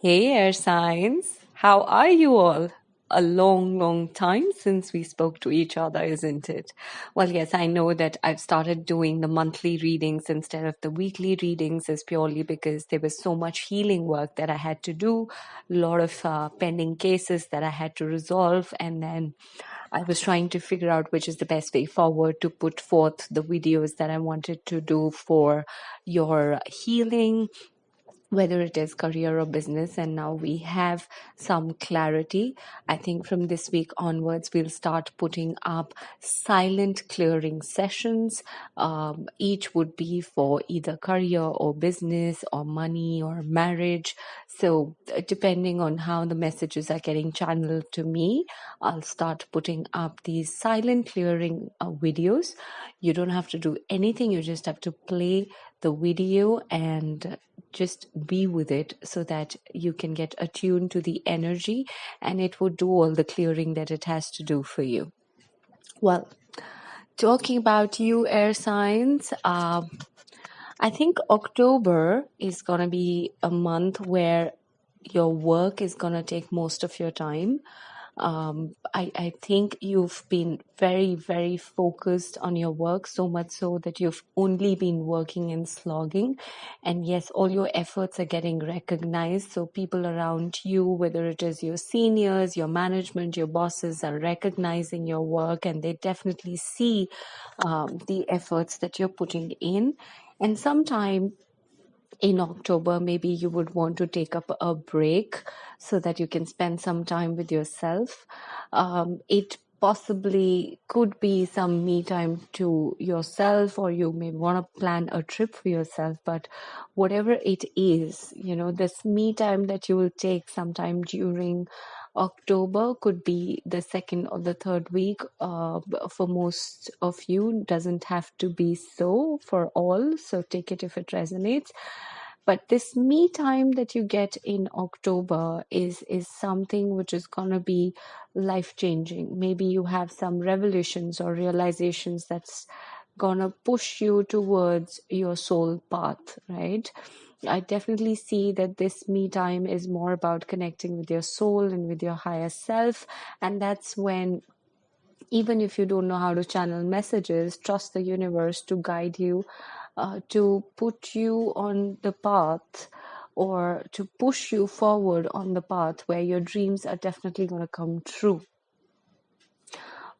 Hey, air signs. How are you all? A long, long time since we spoke to each other, isn't it? Well, yes, I know that I've started doing the monthly readings instead of the weekly readings is purely because there was so much healing work that I had to do, a lot of pending cases that I had to resolve, and then I was trying to figure out which is the best way forward to put forth the videos that I wanted to do for your healing, whether it is career or business. And now we have some clarity. I think from this week onwards, we'll start putting up silent clearing sessions. Each would be for either career or business or money or marriage. So depending on how the messages are getting channeled to me, I'll start putting up these silent clearing videos. You don't have to do anything. You just have to play the video and just be with it so that you can get attuned to the energy, and it would do all the clearing that it has to do for you. Well, talking about you, air signs, I think October is going to be a month where your work is going to take most of your time. I think you've been very, very focused on your work, so much so that you've only been working and slogging. And yes, all your efforts are getting recognized. So people around you, whether it is your seniors, your management, your bosses, are recognizing your work, and they definitely see the efforts that you're putting in. And sometime in October, maybe you would want to take up a break so that you can spend some time with yourself. It possibly could be some me time to yourself, or you may want to plan a trip for yourself. But whatever it is, this me time that you will take sometime during October could be the second or the third week. For most of you, doesn't have to be so for all. So take it if it resonates. But this me time that you get in October is something which is gonna be life changing. Maybe you have some revelations or realizations that's gonna push you towards your soul path, right? I definitely see that this me time is more about connecting with your soul and with your higher self. And that's when, even if you don't know how to channel messages, trust the universe to guide you, to put you on the path, or to push you forward on the path where your dreams are definitely going to come true.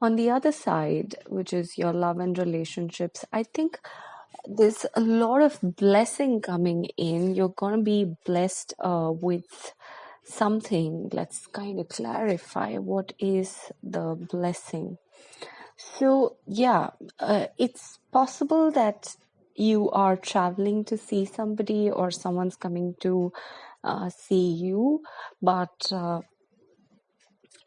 On the other side, which is your love and relationships, I think there's a lot of blessing coming in. You're going to be blessed with something. Let's kind of clarify what is the blessing. So, yeah, it's possible that you are traveling to see somebody, or someone's coming to see you, but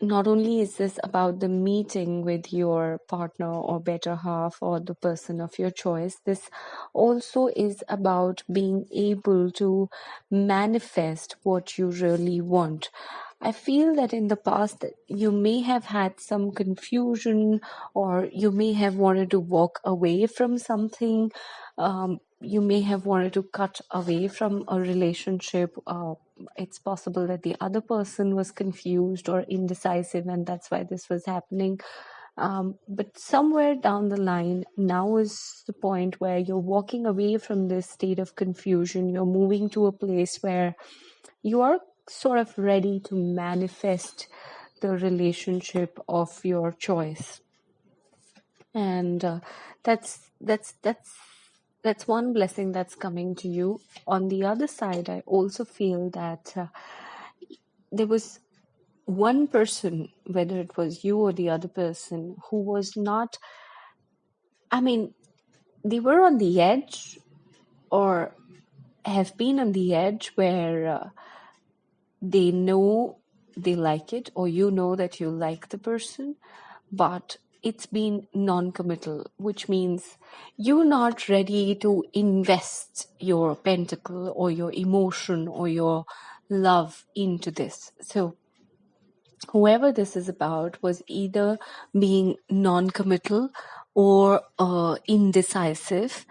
not only is this about the meeting with your partner or better half or the person of your choice, this also is about being able to manifest what you really want. I feel that in the past you may have had some confusion, or you may have wanted to walk away from something. You may have wanted to cut away from a relationship. It's possible that the other person was confused or indecisive, and that's why this was happening. But somewhere down the line, now is the point where you're walking away from this state of confusion. You're moving to a place where you are sort of ready to manifest the relationship of your choice. And that's one blessing that's coming to you. On the other side, I also feel that there was one person, whether it was you or the other person, who was not, I mean, they were on the edge, or have been on the edge, where they know they like it, or you know that you like the person, but it's been non-committal, which means you're not ready to invest your pentacle or your emotion or your love into this. So whoever this is about was either being non-committal or indecisive,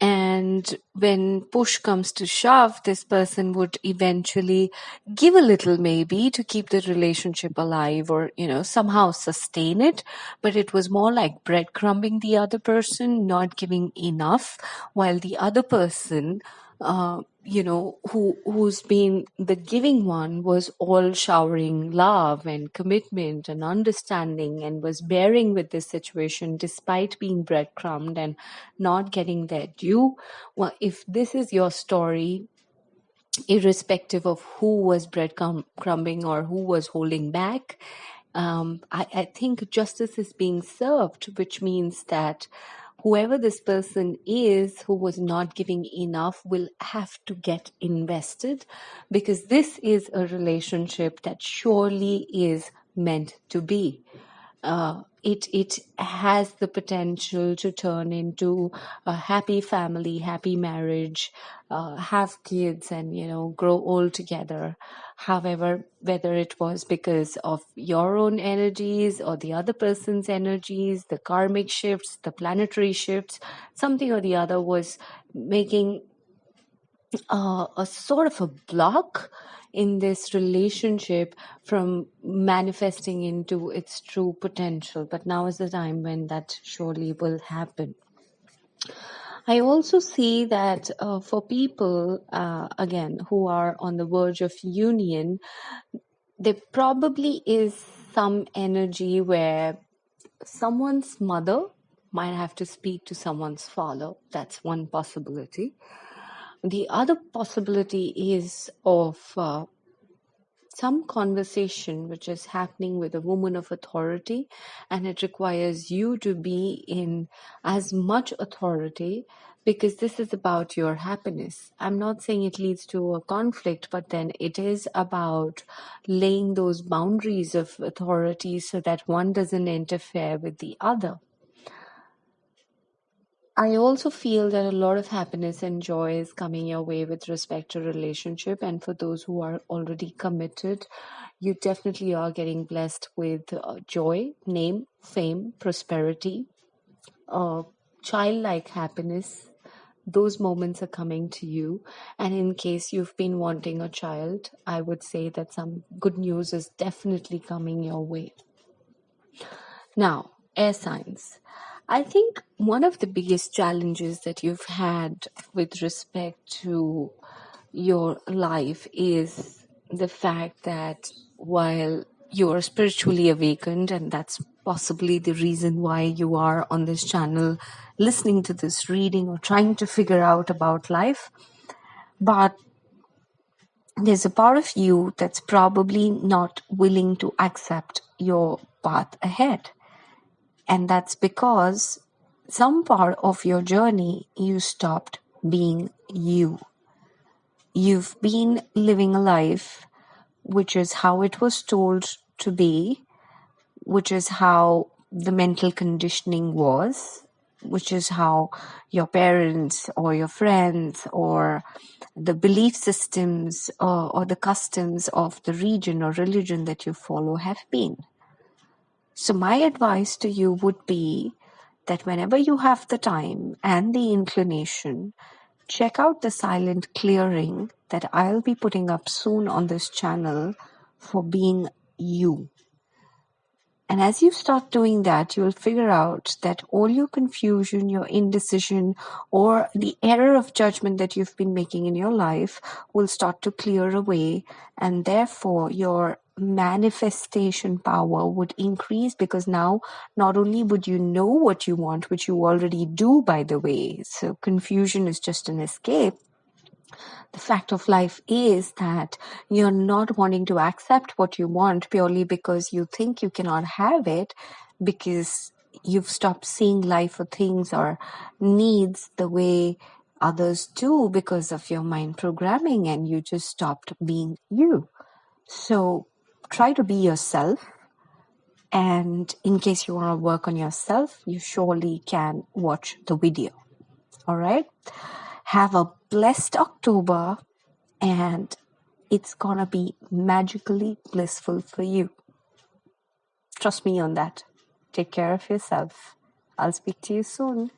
And when push comes to shove, this person would eventually give a little, maybe, to keep the relationship alive, or, somehow sustain it. But it was more like breadcrumbing the other person, not giving enough, while the other person, who's been the giving one, was all showering love and commitment and understanding, and was bearing with this situation despite being breadcrumbed and not getting their due. Well, if this is your story, irrespective of who was breadcrumbing or who was holding back, I think justice is being served, which means that whoever this person is who was not giving enough will have to get invested, because this is a relationship that surely is meant to be. It has the potential to turn into a happy family, happy marriage, have kids, and grow old together. However, whether it was because of your own energies or the other person's energies, the karmic shifts, the planetary shifts, something or the other was making a sort of a block in this relationship from manifesting into its true potential. But now is the time when that surely will happen. I also see that for people, again, who are on the verge of union, there probably is some energy where someone's mother might have to speak to someone's father. That's one possibility. The other possibility is of some conversation which is happening with a woman of authority, and it requires you to be in as much authority, because this is about your happiness. I'm not saying it leads to a conflict, but then it is about laying those boundaries of authority so that one doesn't interfere with the other. I also feel that a lot of happiness and joy is coming your way with respect to relationship. And for those who are already committed, you definitely are getting blessed with joy, name, fame, prosperity, childlike happiness. Those moments are coming to you. And in case you've been wanting a child, I would say that some good news is definitely coming your way. Now, air signs. I think one of the biggest challenges that you've had with respect to your life is the fact that while you are spiritually awakened, and that's possibly the reason why you are on this channel listening to this reading or trying to figure out about life, but there's a part of you that's probably not willing to accept your path ahead. And that's because some part of your journey you stopped being you. You've been living a life which is how it was told to be, which is how the mental conditioning was, which is how your parents or your friends or the belief systems or the customs of the region or religion that you follow have been. So my advice to you would be that whenever you have the time and the inclination, check out the silent clearing that I'll be putting up soon on this channel for being you. And as you start doing that, you'll figure out that all your confusion, your indecision, or the error of judgment that you've been making in your life will start to clear away. And therefore, your manifestation power would increase, because now not only would you know what you want, which you already do, by the way, so confusion is just an escape. The fact of life is that you're not wanting to accept what you want purely because you think you cannot have it, because you've stopped seeing life or things or needs the way others do because of your mind programming, and you just stopped being you. So try to be yourself. And in case you want to work on yourself, you surely can watch the video. All right? Have a blessed October, and it's gonna be magically blissful for you. Trust me on that. Take care of yourself. I'll speak to you soon.